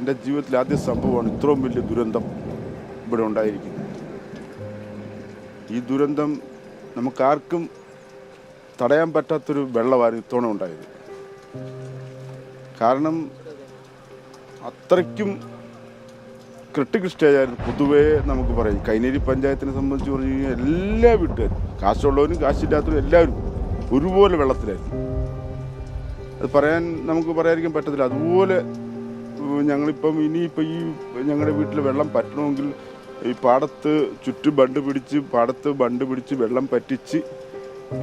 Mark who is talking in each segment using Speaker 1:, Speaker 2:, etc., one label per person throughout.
Speaker 1: എൻ്റെ ജീവിതത്തിൽ ആദ്യ സംഭവമാണ് ഇത്രയും വലിയ ദുരന്തം ഇവിടെ ഉണ്ടായിരിക്കുന്നത്. ഈ ദുരന്തം നമുക്കാർക്കും തടയാൻ പറ്റാത്തൊരു വെള്ളമായിരുന്നു ഇത്തവണ ഉണ്ടായത്. കാരണം അത്രയ്ക്കും ക്രിട്ടിക്കൽ സ്റ്റേജായിരുന്നു. പൊതുവേ നമുക്ക് പറയും കൈനേരി പഞ്ചായത്തിനെ സംബന്ധിച്ച് പറഞ്ഞു കഴിഞ്ഞാൽ എല്ലാ വീട്ടുകാരും, കാശുള്ളവരും കാശില്ലാത്തവരും എല്ലാവരും ഒരുപോലെ വെള്ളത്തിലായിരുന്നു. അത് നമുക്ക് പറയാതിരിക്കാൻ പറ്റത്തില്ല. അതുപോലെ ഞങ്ങളിപ്പം ഇനിയിപ്പോൾ ഈ ഞങ്ങളുടെ വീട്ടിൽ വെള്ളം പറ്റണമെങ്കിൽ ഈ പാടത്ത് പാടത്ത് ബണ്ട് പിടിച്ച് വെള്ളം പറ്റിച്ച്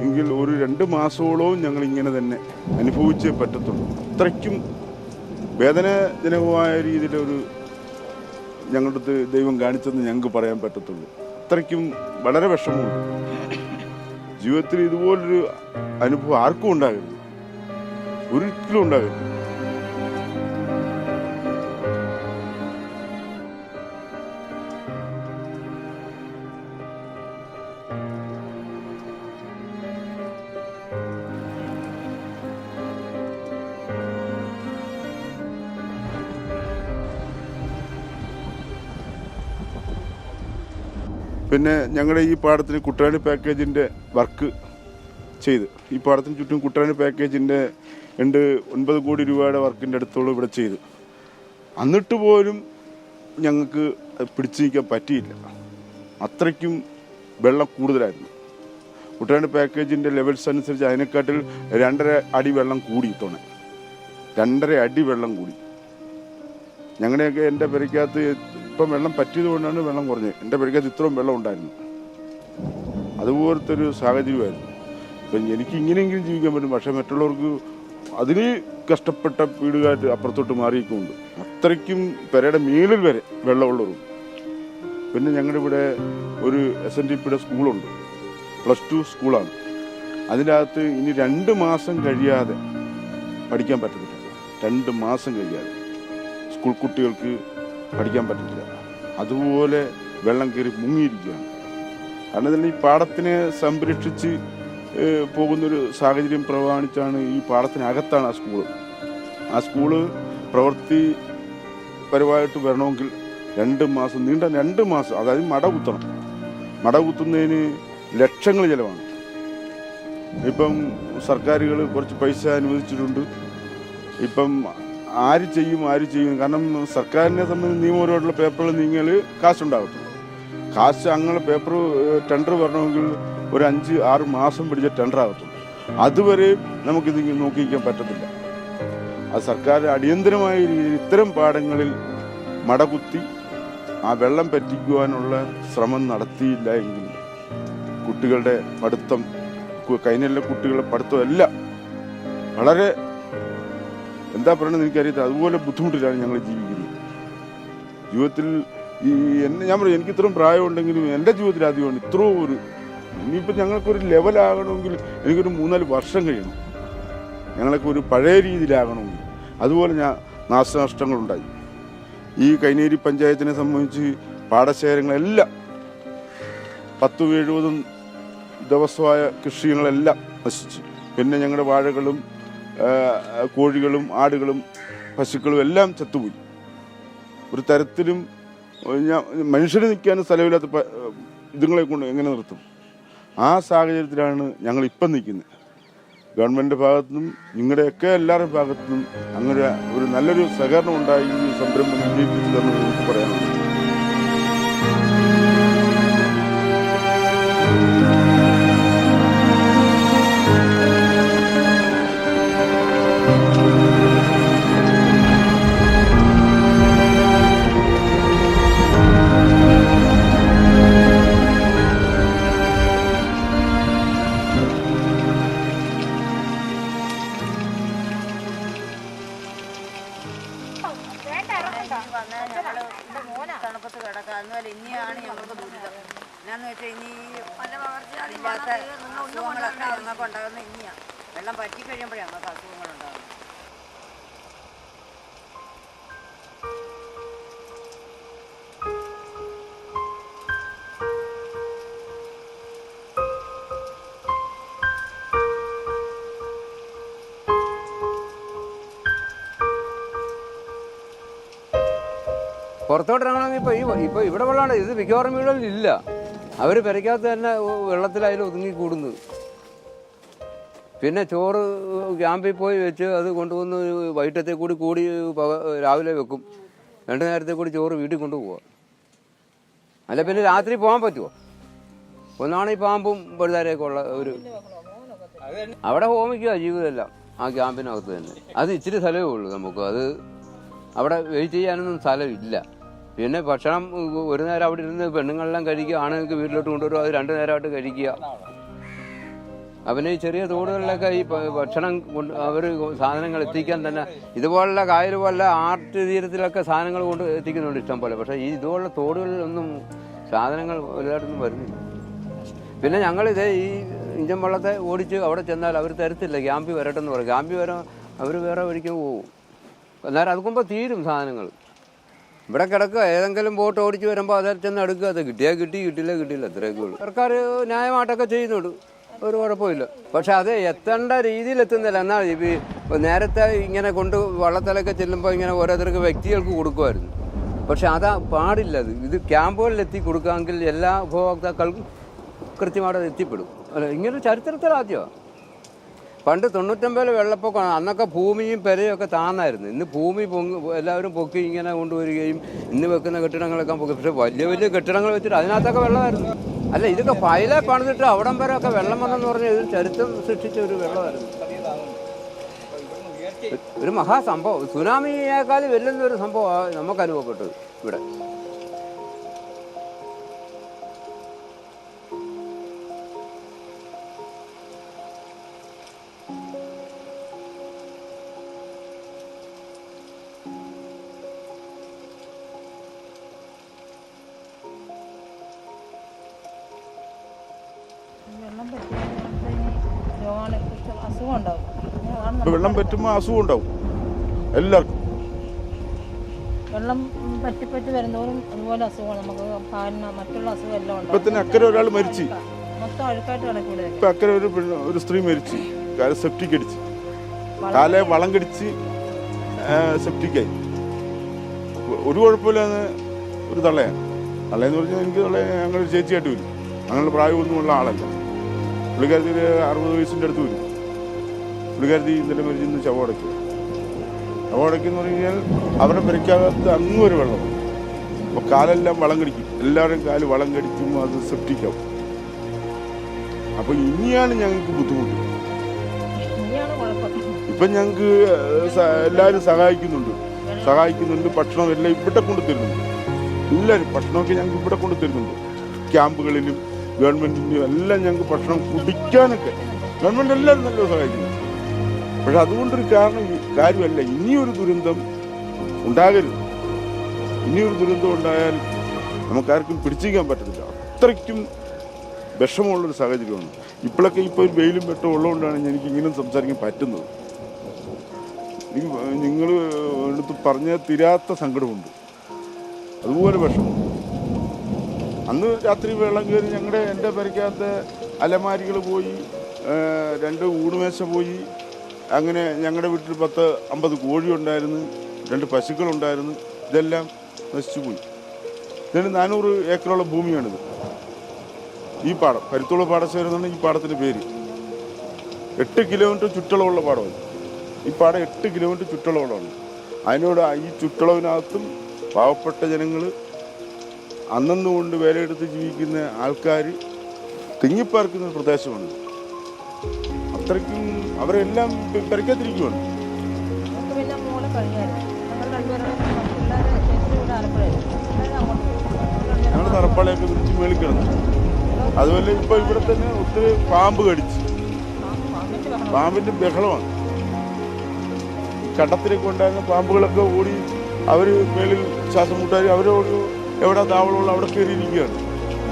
Speaker 1: എങ്കിൽ ഒരു 2 മാസത്തോളവും ഞങ്ങളിങ്ങനെ തന്നെ അനുഭവിച്ചേ പറ്റത്തുള്ളൂ. അത്രയ്ക്കും വേദനാജനകമായ രീതിയിലൊരു ഞങ്ങളുടെ അടുത്ത് ദൈവം കാണിച്ചെന്ന് ഞങ്ങൾക്ക് പറയാൻ പറ്റത്തുള്ളൂ. അത്രയ്ക്കും വളരെ വിഷമമുണ്ട്. ജീവിതത്തിൽ ഇതുപോലൊരു അനുഭവം ആർക്കും ഉണ്ടാകരുത്, ഒരിക്കലും ഉണ്ടാകരുത്. പിന്നെ ഞങ്ങളുടെ ഈ പാടത്തിന് കുട്ടനാട് പാക്കേജിൻ്റെ വർക്ക് ചെയ്ത്, ഈ പാടത്തിന് ചുറ്റും കുട്ടനാട് പാക്കേജിൻ്റെ 9 കോടി രൂപയുടെ വർക്കിൻ്റെ അടുത്തോളം ഇവിടെ ചെയ്ത്, എന്നിട്ട് പോലും ഞങ്ങൾക്ക് പിടിച്ചു നിൽക്കാൻ പറ്റിയില്ല. അത്രയ്ക്കും വെള്ളം കൂടുതലായിരുന്നു. കുട്ടനാട് പാക്കേജിൻ്റെ ലെവൽസ് അനുസരിച്ച് അതിനെക്കാട്ടിൽ 2.5 അടി വെള്ളം കൂടി. ഇത്തവണ 2.5 അടി വെള്ളം കൂടി. ഞങ്ങളുടെയൊക്കെ എൻ്റെ പെരയ്ക്കകത്ത് ഇപ്പം വെള്ളം പറ്റിയത് കൊണ്ടാണ് വെള്ളം കുറഞ്ഞത്. എൻ്റെ പെരയ്ക്കകത്ത് ഇത്രയും വെള്ളം ഉണ്ടായിരുന്നു. അതുപോലത്തെ ഒരു സാഹചര്യമായിരുന്നു. ഇപ്പം എനിക്ക് ഇങ്ങനെയെങ്കിലും ജീവിക്കാൻ പറ്റും, പക്ഷേ മറ്റുള്ളവർക്ക് അതിന് കഷ്ടപ്പെട്ട വീടുകാർ അപ്പുറത്തോട്ട് മാറിയിട്ടുണ്ട്. അത്രയ്ക്കും പെരയുടെ മേളിൽ വരെ വെള്ളമുള്ളവരും. പിന്നെ ഞങ്ങളുടെ ഇവിടെ ഒരു SNDPയുടെ സ്കൂളുണ്ട്, +2 സ്കൂളാണ്. അതിൻ്റെ അകത്ത് ഇനി 2 മാസം കഴിയാതെ പഠിക്കാൻ പറ്റത്തില്ല. 2 മാസം കഴിയാതെ സ്കൂൾ കുട്ടികൾക്ക് പഠിക്കാൻ പറ്റത്തില്ല. അതുപോലെ വെള്ളം കയറി മുങ്ങിയിരിക്കുകയാണ്. കാരണം തന്നെ ഈ പാടത്തിനെ സംരക്ഷിച്ച് പോകുന്നൊരു സാഹചര്യം പ്രമാണിച്ചാണ് ഈ പാടത്തിനകത്താണ് ആ സ്കൂള് പ്രവൃത്തിപരമായിട്ട് വരണമെങ്കിൽ 2 മാസം നീണ്ട 2 മാസം, അതായത് മട കുത്തുന്നതിന് ലക്ഷങ്ങൾ ചിലവാണ്. ഇപ്പം സർക്കാരുകൾ കുറച്ച് പൈസ അനുവദിച്ചിട്ടുണ്ട്. ഇപ്പം ആര് ചെയ്യും. കാരണം സർക്കാരിനെ സംബന്ധിച്ച് നിയമപരമായിട്ടുള്ള പേപ്പറുകൾ നീങ്ങിയാൽ കാശുണ്ടാകത്തുള്ളൂ. കാശ് അങ്ങനെ പേപ്പർ ടെൻഡർ വരണമെങ്കിൽ ഒരു 5-6 മാസം പിടിച്ച ടെൻഡർ ആകത്തുള്ളൂ. അതുവരെ നമുക്കിത് നോക്കിയിരിക്കാൻ പറ്റത്തില്ല. അത് സർക്കാർ അടിയന്തരമായ രീതിയിൽ ഇത്തരം പാടങ്ങളിൽ മടകുത്തി ആ വെള്ളം പറ്റിക്കുവാനുള്ള ശ്രമം നടത്തിയില്ല എങ്കിൽ കുട്ടികളുടെ പഠിത്തം, കൈനയിലെ കുട്ടികളുടെ പഠിത്തം എല്ലാം വളരെ എന്താ പറയണമെന്ന് എനിക്കറിയത്തില്ല. അതുപോലെ ബുദ്ധിമുട്ടിലാണ് ഞങ്ങൾ ജീവിക്കുന്നത്. ജീവിതത്തിൽ ഞാൻ പറയും, എനിക്ക് ഇത്രയും പ്രായമുണ്ടെങ്കിലും എൻ്റെ ജീവിതത്തിൽ ആദ്യമാണ് ഇത്രയും ഇനിയിപ്പോൾ ഞങ്ങൾക്കൊരു ലെവലാകണമെങ്കിൽ എനിക്കൊരു 3-4 വർഷം കഴിയണം. ഞങ്ങളൊക്കെ ഒരു പഴയ രീതിയിലാകണമെങ്കിൽ. അതുപോലെ നാശനഷ്ടങ്ങളുണ്ടായി. ഈ കൈനേരി പഞ്ചായത്തിനെ സംബന്ധിച്ച് പാടശേഖരങ്ങളെല്ലാം 10-70 ദിവസമായ കൃഷികളെല്ലാം നശിച്ചു. പിന്നെ ഞങ്ങളുടെ വാഴകളും കോഴികളും ആടുകളും പശുക്കളും എല്ലാം ചത്തുപോയി. ഒരു തരത്തിലും മനുഷ്യന് നിൽക്കാനും സ്ഥലമില്ലാത്ത ഇതുങ്ങളെ കൊണ്ട് എങ്ങനെ നിർത്തും? ആ സാഹചര്യത്തിലാണ് ഞങ്ങളിപ്പം നിൽക്കുന്നത്. ഗവൺമെൻറ് ഭാഗത്തുനിന്നും നിങ്ങളുടെയൊക്കെ എല്ലാവരുടെ ഭാഗത്തുനിന്നും അങ്ങനെ ഒരു നല്ലൊരു സഹകരണം ഉണ്ടായി ഈ സംരംഭം വിജയിപ്പിച്ചു തന്നെ നമുക്ക് പറയാനുള്ളത്.
Speaker 2: തണുപ്പത്ത് കിടക്കുക. എന്നാൽ ഇനിയാണ് ഞങ്ങൾക്ക് ദുരിതം. എന്നാന്ന് വെച്ചാൽ ഇനി ഇല്ലാത്ത അസുഖങ്ങളൊക്കെ ഞങ്ങൾക്ക് ഉണ്ടാകുന്ന ഇനിയാണ്. വെള്ളം പറ്റിക്കഴിയുമ്പോഴേ ഞങ്ങൾക്ക് അസുഖങ്ങളുണ്ടാകും.
Speaker 3: പുറത്തോട്ട് ഇറങ്ങണമെങ്കിൽ ഇപ്പോൾ ഇവിടെ വെള്ളമാണ്. ഇത് മിക്കവാറും വീടുകളിൽ ഇല്ല. അവർ പെരയ്ക്കകത്ത് തന്നെ വെള്ളത്തിലായാലും ഒതുങ്ങി കൂടുന്നത്. പിന്നെ ചോറ് ക്യാമ്പിൽ പോയി വെച്ച് അത് കൊണ്ടുവന്ന് വൈകിട്ടത്തെ കൂടി രാവിലെ വെക്കും. 2 നേരത്തെ കൂടി ചോറ് വീട്ടിൽ കൊണ്ടുപോവുക. അല്ല പിന്നെ രാത്രി പോകാൻ പറ്റുമോ? ഒന്നാണ് ഈ പാമ്പും പഴുതാരയൊക്കെ ഉള്ള ഒരു അവിടെ ഹോമിക്കുക ജീവിതമെല്ലാം ആ ക്യാമ്പിനകത്ത് തന്നെ. അത് ഇച്ചിരി സ്ഥലമേ ഉള്ളൂ നമുക്ക്. അത് അവിടെ വെയിറ്റ് ചെയ്യാനൊന്നും സ്ഥലമില്ല. പിന്നെ ഭക്ഷണം ഒരു നേരം അവിടെ ഇരുന്ന് പെണ്ണുങ്ങളെല്ലാം കഴിക്കുക, ആണുങ്ങൾക്ക് വീട്ടിലോട്ട് കൊണ്ടുവരും, അത് 2 നേരമായിട്ട് കഴിക്കുക. അവന് ഈ ചെറിയ തോടുകളിലൊക്കെ ഈ ഭക്ഷണം കൊണ്ട് അവർ സാധനങ്ങൾ എത്തിക്കാൻ തന്നെ ഇതുപോലുള്ള കായൽ പോലെ ആർട്ട് തീരത്തിലൊക്കെ സാധനങ്ങൾ കൊണ്ട് എത്തിക്കുന്നുണ്ട് ഇഷ്ടം പോലെ. പക്ഷേ ഈ ഇതുപോലുള്ള തോടുകളിലൊന്നും സാധനങ്ങൾ വലുതായിട്ടൊന്നും വരുന്നില്ല. പിന്നെ ഞങ്ങളിത് ഈ ഇഞ്ചൻ വള്ളത്തെ ഓടിച്ച് അവിടെ ചെന്നാൽ അവർ തരത്തില്ല. ക്യാമ്പിൽ വരട്ടെന്ന് പറയും. ക്യാമ്പിൽ വരാൻ അവർ വേറെ വഴിക്ക് പോകും. അന്നേരം അതുക്കുമ്പോൾ തീരും സാധനങ്ങൾ. ഇവിടെ കിടക്കുക. ഏതെങ്കിലും ബോട്ട് ഓടിച്ച് വരുമ്പോൾ അതിൽ ചെന്ന് എടുക്കുക. അത് കിട്ടിയാൽ കിട്ടി, കിട്ടില്ല അത്രയൊക്കെ ഉള്ളൂ. സർക്കാർ ന്യായമായിട്ടൊക്കെ ചെയ്യുന്നുണ്ട്, ഒരു കുഴപ്പമില്ല. പക്ഷെ അത് എത്തേണ്ട രീതിയിൽ എത്തുന്നില്ല. എന്നാൽ നേരത്തെ ഇങ്ങനെ കൊണ്ട് വള്ളത്തിലൊക്കെ ചെല്ലുമ്പോൾ ഇങ്ങനെ ഓരോരുത്തർക്ക് വ്യക്തികൾക്ക് കൊടുക്കുമായിരുന്നു. പക്ഷെ അതാ പാടില്ല. ഇത് ക്യാമ്പുകളിൽ എത്തി കൊടുക്കാമെങ്കിൽ എല്ലാ ഉപഭോക്താക്കൾക്കും കൃത്യമായിട്ട് എത്തിപ്പെടും. അല്ല, ഇങ്ങനെ ചരിത്രത്തിലാദ്യമാണ്. പണ്ട് 99 വെള്ളപ്പൊക്കമാണ്. അന്നൊക്കെ ഭൂമിയും പെരയും ഒക്കെ താന്നായിരുന്നു. ഇന്ന് ഭൂമി എല്ലാവരും പൊക്കി ഇങ്ങനെ കൊണ്ടുവരികയും ഇന്ന് വെക്കുന്ന കെട്ടിടങ്ങളൊക്കെ പൊക്കി. പക്ഷെ വലിയ കെട്ടിടങ്ങൾ വെച്ചിട്ട് അതിനകത്തൊക്കെ വെള്ളമായിരുന്നു. അല്ല, ഇതൊക്കെ പൈലെ പണിതിട്ട് അവിടം വരെ ഒക്കെ വെള്ളം വന്നെന്ന് പറഞ്ഞാൽ ഇത് ചരിത്രം സൃഷ്ടിച്ച ഒരു വെള്ളമായിരുന്നു. ഒരു മഹാസംഭവം. സുനാമിയേക്കാൾ വലിയൊരു സംഭവമാണ് നമുക്ക് അനുഭവപ്പെട്ടത് ഇവിടെ.
Speaker 1: വെള്ളം പറ്റുമ്പോൾ അസുഖം ഉണ്ടാവും എല്ലാവർക്കും.
Speaker 4: വെള്ളം പറ്റി വരുന്നവരും അതുപോലെ അസുഖമാണ്. നമുക്ക് മറ്റുള്ള അസുഖം എല്ലാം ഉണ്ടാവും.
Speaker 1: ഇപ്പൊ തന്നെ അക്കരെ ഒരാൾ മരിച്ചു.
Speaker 4: മൊത്തം അഴുക്കായിട്ട് കിടക്കൂടെ.
Speaker 1: ഇപ്പൊ അക്കരെ ഒരു സ്ത്രീ മരിച്ചു. സെപ്റ്റിക് അടിച്ച് കാലെ വളം കടിച്ച് സെപ്റ്റിക്കായി. ഒരു കുഴപ്പമില്ലാന്ന് ഒരു തള്ളയാണ്. തള്ളയെന്ന് പറഞ്ഞാൽ എനിക്ക് ഞങ്ങളൊരു ചേച്ചിയായിട്ട് വരും. അങ്ങനെ പ്രായമൊന്നുമുള്ള ആളല്ല. പുള്ളിക്കാരത്തി 60 വയസ്സിൻ്റെ അടുത്ത് വരും. പുള്ളിക്കാരത്തി ഇന്നലെ മരിച്ചിരുന്ന് ശവടക്കി. ശവടക്കെന്ന് പറഞ്ഞു കഴിഞ്ഞാൽ അവരുടെ പെരയ്ക്കകത്ത് അങ്ങ് ഒരു വെള്ളം. അപ്പോൾ കാലെല്ലാം വളം കടിക്കും. എല്ലാവരും കാല് വളം കടിക്കുമ്പോൾ അത് സെപ്റ്റിക്കാവും. അപ്പോൾ ഇനിയാണ് ഞങ്ങൾക്ക് ബുദ്ധിമുട്ട്. ഇപ്പം ഞങ്ങൾക്ക് എല്ലാവരും സഹായിക്കുന്നുണ്ട്. ഭക്ഷണം എല്ലാം ഇവിടെ കൊണ്ടു തരുന്നുണ്ട്. എല്ലാവരും ഭക്ഷണമൊക്കെ ഞങ്ങൾക്ക് ഇവിടെ കൊണ്ടു തരുന്നുണ്ട്. ക്യാമ്പുകളിലും ഗവൺമെൻറ്റിൻ്റെയും എല്ലാം ഞങ്ങൾക്ക് ഭക്ഷണം കുടിക്കാനൊക്കെ ഗവൺമെൻറ് എല്ലാവരും നല്ല സഹായിക്കുന്നു. പക്ഷെ അതുകൊണ്ടൊരു കാര്യമല്ല. ഇനിയൊരു ദുരന്തം ഉണ്ടാകരുത്. ഇനിയൊരു ദുരന്തം ഉണ്ടായാൽ നമുക്കാർക്കും പിടിച്ചിരിക്കാൻ പറ്റത്തില്ല. അത്രയ്ക്കും വിഷമമുള്ളൊരു സാഹചര്യമാണ്. ഇപ്പോഴൊക്കെ ഇപ്പോൾ ഒരു വെയിലും വെട്ടവും ഉള്ളതുകൊണ്ടാണ് എനിക്ക് ഇങ്ങനെ സംസാരിക്കാൻ പറ്റുന്നത്. നിങ്ങൾ എടുത്ത് പറഞ്ഞ തീരാത്ത സങ്കടമുണ്ട്. അതുപോലെ വിഷമം. അന്ന് രാത്രി വെള്ളം കയറി എൻ്റെ പെരയ്ക്കകത്ത് അലമാരികൾ പോയി, 2 ഊണുമേശ പോയി. അങ്ങനെ ഞങ്ങളുടെ വീട്ടിൽ 10-50 കോഴി ഉണ്ടായിരുന്നു, 2 പശുക്കളുണ്ടായിരുന്നു. ഇതെല്ലാം നശിച്ചു പോയി. ഇതിന് 400 ഏക്കറുള്ള ഭൂമിയാണിത്. ഈ പാടം പരുത്തോള പാടശേഖരം എന്നാണ് ഈ പാടത്തിൻ്റെ പേര്. 8 കിലോമീറ്റർ ചുറ്റളവുള്ള പാടമാണ് ഈ പാടം. 8 കിലോമീറ്റർ ചുറ്റളവുള്ളതാണ്. അതിനോട് ഈ ചുറ്റളവിനകത്തും പാവപ്പെട്ട ജനങ്ങൾ, അന്നന്നുകൊണ്ട് വേലയെടുത്ത് ജീവിക്കുന്ന ആൾക്കാർ തിങ്ങിപ്പാർക്കുന്ന ഒരു പ്രദേശമാണ്. അത്രയ്ക്കും അവരെല്ലാം പെരക്കത്തിരിക്കുവാണ്. ഞങ്ങൾ തറപ്പാളയൊക്കെ വിരിച്ച് മേളിക്കിടന്നു. അതുപോലെ ഇപ്പോൾ ഇവിടെ തന്നെ ഒത്തിരി പാമ്പ് കടിച്ച്, പാമ്പിൻ്റെ ബഹളമാണ്. കണ്ടത്തിലേക്ക് ഉണ്ടായിരുന്ന പാമ്പുകളൊക്കെ ഓടി അവർ മേളിൽ ശ്വാസം മുട്ടാൻ അവരോട് എവിടെ താവളമുള്ള അവിടെ കയറിയിരിക്കുകയാണ്.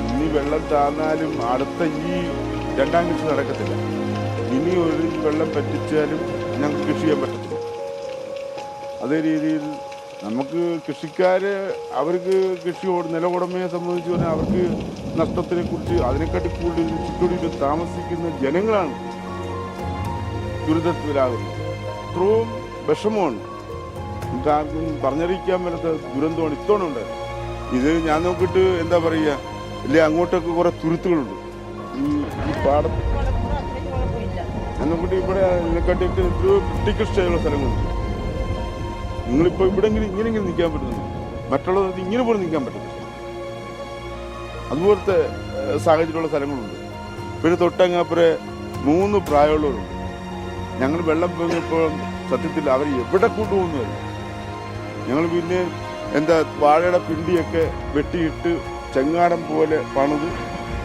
Speaker 1: ഇനി വെള്ളം താന്നാലും അടുത്ത ഈ 2ാം കൃഷി നടക്കത്തില്ല. ഇനി ഒരു വെള്ളം പറ്റിച്ചാലും ഞങ്ങൾക്ക് കൃഷി ചെയ്യാൻ പറ്റത്തില്ല. അതേ രീതിയിൽ നമുക്ക് കൃഷിക്കാർ അവർക്ക് നില ഉടമയെ സംബന്ധിച്ച് പറഞ്ഞാൽ അവർക്ക് നഷ്ടത്തിനെ കുറിച്ച് അതിനെക്കാട്ടി കൂടുതൽ ചുറ്റുവട്ടത്തിൽ താമസിക്കുന്ന ജനങ്ങളാണ് ദുരിതത്തിലാകുന്നത്. ഇത്രയും വിഷമമാണ്. നമുക്ക് ആർക്കും പറഞ്ഞറിയിക്കാൻ പറ്റാത്ത ദുരന്തമാണ് ഇത്തവണ ഉണ്ടായത്. ഇത് ഞാൻ നോക്കിയിട്ട് എന്താ പറയുക, ഇല്ലേ അങ്ങോട്ടൊക്കെ കുറേ തുരുത്തുകളുണ്ട് ഈ പാടത്ത്. ഞാൻ നോക്കിയിട്ട് ഇവിടെ ഇതിനെക്കാട്ടിയൊക്കെ ക്രിട്ടിക്കൽ സ്റ്റേജുള്ള സ്ഥലങ്ങളുണ്ട്. നിങ്ങളിപ്പോൾ ഇവിടെങ്കിലും ഇങ്ങനെയെങ്കിലും നിൽക്കാൻ പറ്റുന്നുണ്ട്, മറ്റുള്ളവർക്ക് ഇങ്ങനെ പോലും നിൽക്കാൻ പറ്റുന്നില്ല. അതുപോലത്തെ സാഹചര്യമുള്ള സ്ഥലങ്ങളുണ്ട്. പിന്നെ തൊട്ടങ്ങാപ്പുറേ 3 പ്രായമുള്ളവരുണ്ട്. ഞങ്ങൾ വെള്ളം പൊങ്ങിയപ്പോൾ സത്യത്തിൽ അവർ എവിടെ കൊണ്ടുപോകുന്നതല്ല. ഞങ്ങൾ പിന്നെ എന്താ വാഴയുടെ പിണ്ടിയൊക്കെ വെട്ടിയിട്ട് ചെങ്ങാടം പോലെ പണിത്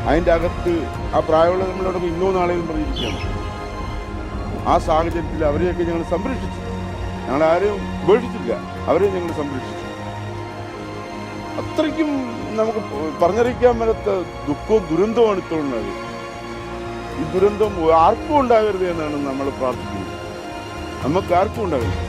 Speaker 1: അതിൻ്റെ അകത്ത് ആ പ്രായമുള്ള നമ്മളോടൊപ്പം ഇന്നോ നാളെയും പറഞ്ഞിരിക്കുകയാണ്. ആ സാഹചര്യത്തിൽ അവരെയൊക്കെ ഞങ്ങൾ സംരക്ഷിച്ചു. ഞങ്ങളാരെയും ഉപേക്ഷിച്ചില്ല, അവരെ ഞങ്ങൾ സംരക്ഷിച്ചു. അത്രയ്ക്കും നമുക്ക് പറഞ്ഞറിയിക്കാൻ പറ്റാത്ത ദുഃഖവും ദുരന്തമാണ് ഇത്തോണ്ടായത്. ഈ ദുരന്തം ആർക്കും ഉണ്ടാകരുത് എന്നാണ് നമ്മൾ പ്രാർത്ഥിക്കുന്നത്. നമുക്ക് ആർക്കും ഉണ്ടാകരുത്.